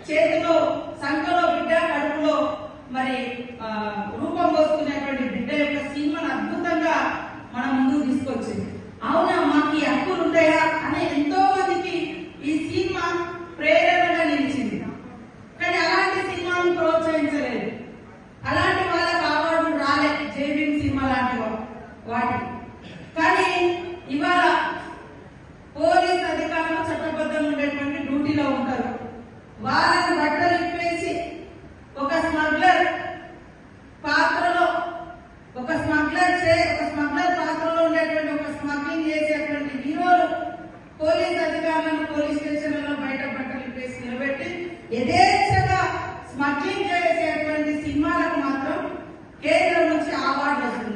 చేతిలో సంఖలో బిడ్డ, కడుపులో మరి రూపం పోసుకునేటువంటి బిడ్డ యొక్క సినిమాను అద్భుతంగా మనం ముందుకు తీసుకొచ్చింది. అవునా, మాకు ఈ హక్కులు ఉంటాయా అనే ఎంతో మందికి ఈ సినిమా ప్రేరణగా నిలిచింది. కానీ అలాంటి సినిమాను ప్రోత్సహించలేదు, అలాంటి వాళ్ళకి అవార్డులు రాలే, జైభీం సినిమా లాంటి వాటి. కానీ ఇవాళ పోలీస్ అధికారులు చట్టబద్ధంగా ఉండేటువంటి డ్యూటీలో ఉంటారు. వాళ్ళని బట్టలు ఇప్పేసి ఒక స్మగ్లర్ పాత్రలో ఒక స్మగ్లర్ పాత్రలో ఉండేటువంటి ఒక స్మగ్లింగ్ చేసేటువంటి హీరోలు పోలీస్ అధికారులను పోలీస్ స్టేషన్లలో బయట బట్టలు ఇప్పేసి నిలబెట్టి యథేచ్ఛగా స్మగ్లింగ్ చేసేటువంటి సినిమాలకు మాత్రం కేంద్రం నుంచి అవార్డు వస్తుంది.